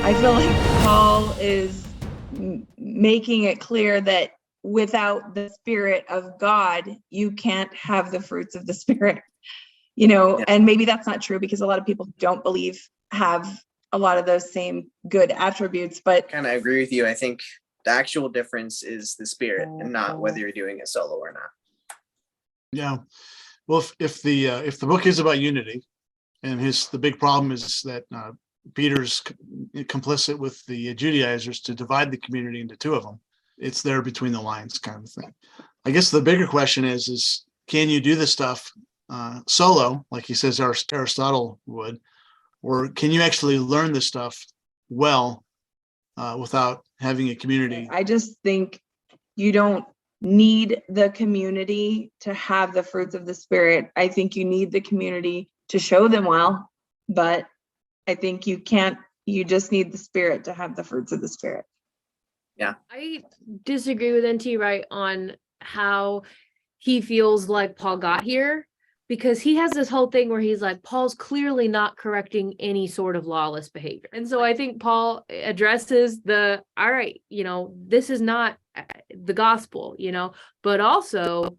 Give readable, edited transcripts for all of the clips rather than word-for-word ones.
I feel like Paul is making it clear that without the Spirit of God, you can't have the fruits of the Spirit, and maybe that's not true because a lot of people who don't believe have a lot of those same good attributes, but kind of agree with you. I think the actual difference is the Spirit and not whether you're doing it solo or not. Yeah. Well, if the book is about unity, and the big problem is that Peter's complicit with the Judaizers to divide the community into two of them. It's there between the lines kind of thing. I guess the bigger question is can you do this stuff solo, like he says Aristotle would, or can you actually learn this stuff well without having a community? I just think you don't need the community to have the fruits of the Spirit. I think you need the community to show them well, but I think you just need the Spirit to have the fruits of the Spirit. Yeah. I disagree with NT Wright on how he feels like Paul got here, because he has this whole thing where he's like, Paul's clearly not correcting any sort of lawless behavior. And so I think Paul addresses all right, this is not the gospel, but also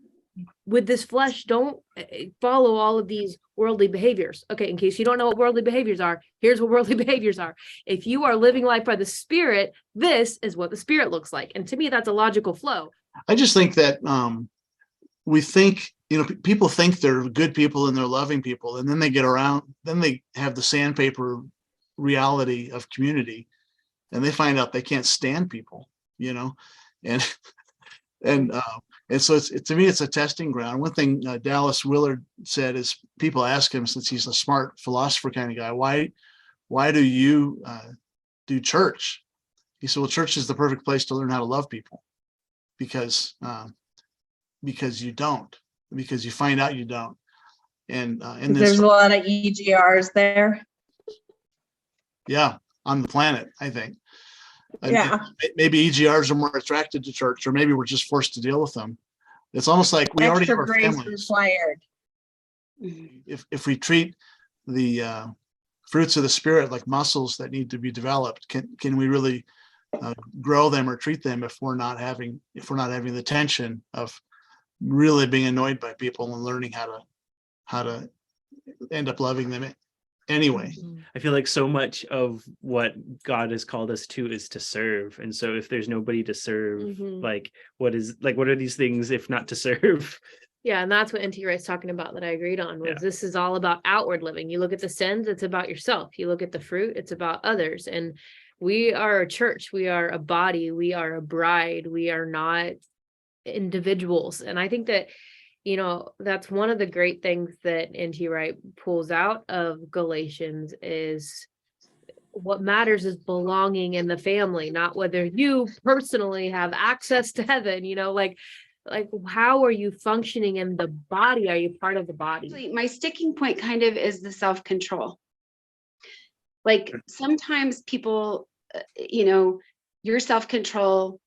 with this flesh, don't follow all of these worldly behaviors. Okay, in case you don't know what worldly behaviors are, here's what worldly behaviors are. If you are living life by the Spirit, this is what the Spirit looks like. And to me, that's a logical flow. I just think that we think, people think they're good people and they're loving people, and then they get around, then they have the sandpaper reality of community, and they find out they can't stand people, and so to me, it's a testing ground. One thing Dallas Willard said is, people ask him, since he's a smart philosopher kind of guy, why do you do church? He said, well, church is the perfect place to learn how to love people, because you don't, because you find out you don't. And there's a lot of EGRs there. Yeah, on the planet, I think. Yeah. Maybe EGRs are more attracted to church, or maybe we're just forced to deal with them. It's almost like we already have our families. Required. If we treat the fruits of the Spirit like muscles that need to be developed, can we really grow them or treat them if we're not having the tension of really being annoyed by people and learning how to end up loving them anyway? I feel like so much of what God has called us to is to serve. And so if there's nobody to serve, what are these things if not to serve? Yeah, and that's what NT Wright's talking about that I agreed on, was This is all about outward living. You look at the sins, it's about yourself. You look at the fruit, it's about others. And we are a church, we are a body, we are a bride, we are not individuals. And I think that that's one of the great things that NT Wright pulls out of Galatians is what matters is belonging in the family, not whether you personally have access to heaven, like how are you functioning in the body? Are you part of the body? My sticking point kind of is the self-control. Like sometimes people, your self-control,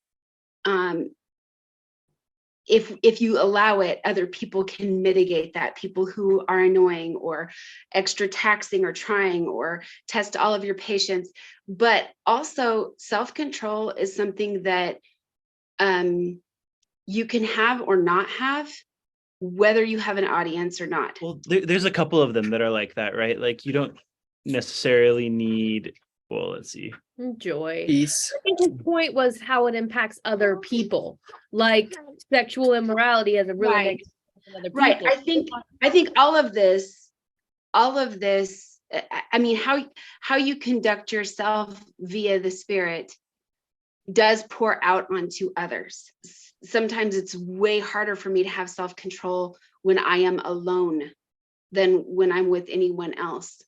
if you allow it, other people can mitigate that. People who are annoying or extra taxing or trying or test all of your patience. But also self-control is something that you can have or not have, whether you have an audience or not. Well, there's a couple of them that are like that, right? Like you don't necessarily need, let's see. Joy. Peace. I think his point was how it impacts other people, like sexual immorality as a really negative other people. Right. I think all of this, I mean, how you conduct yourself via the Spirit does pour out onto others. Sometimes it's way harder for me to have self-control when I am alone than when I'm with anyone else.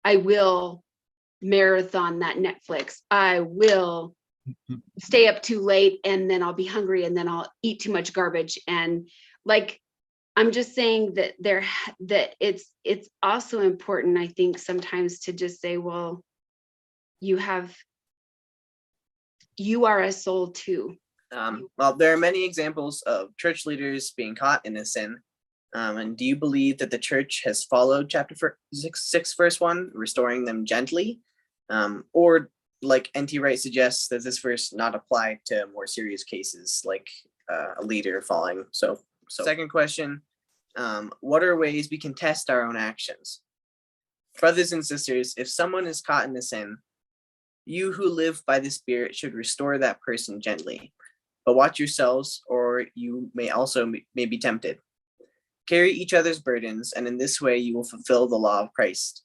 I will marathon that Netflix. I will stay up too late, and then I'll be hungry, and then I'll eat too much garbage. And I'm just saying that it's also important, I think, sometimes to just say, well, you are a soul too. Well, there are many examples of church leaders being caught in a sin. And do you believe that the church has followed chapter 6, verse 1, restoring them gently? Or like N.T. Wright suggests, that this verse not apply to more serious cases like a leader falling. So second question, what are ways we can test our own actions? Brothers and sisters, if someone is caught in a sin, you who live by the Spirit should restore that person gently. But watch yourselves, or you may be tempted. Carry each other's burdens, and in this way you will fulfill the law of Christ.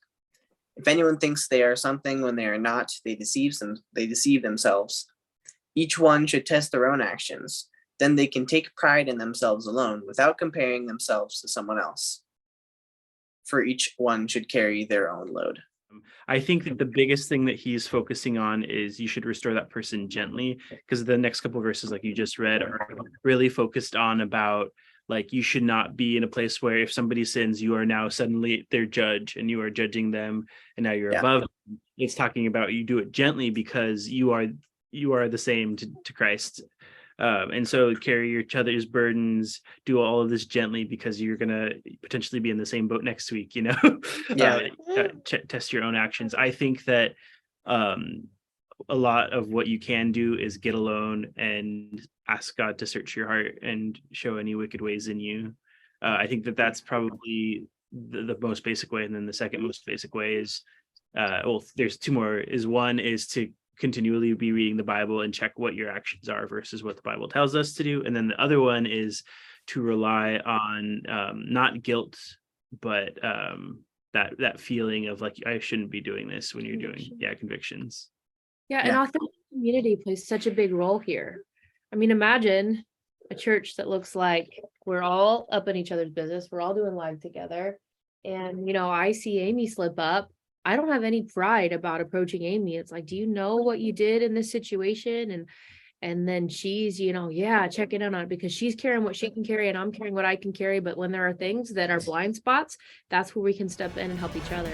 If anyone thinks they are something when they are not, they deceive themselves. Each one should test their own actions. Then they can take pride in themselves alone, without comparing themselves to someone else. For each one should carry their own load. I think that the biggest thing that he's focusing on is you should restore that person gently, because the next couple of verses, like you just read, are really focused on about, like, you should not be in a place where if somebody sins, you are now suddenly their judge and you are judging them and now you're above them. It's talking about you do it gently because you are the same to Christ. And so carry each other's burdens, do all of this gently because you're going to potentially be in the same boat next week, test your own actions. I think that a lot of what you can do is get alone and ask God to search your heart and show any wicked ways in you. I think that that's probably the most basic way. And then the second most basic way is, there's two more. One is to continually be reading the Bible and check what your actions are versus what the Bible tells us to do. And then the other one is to rely on not guilt, but that feeling of like, I shouldn't be doing this when you're doing convictions. And authentic community plays such a big role here. I mean, imagine a church that looks like we're all up in each other's business. We're all doing life together. And, I see Amy slip up. I don't have any pride about approaching Amy. It's like, do you know what you did in this situation? And then she's, checking in on it because she's carrying what she can carry and I'm carrying what I can carry. But when there are things that are blind spots, that's where we can step in and help each other.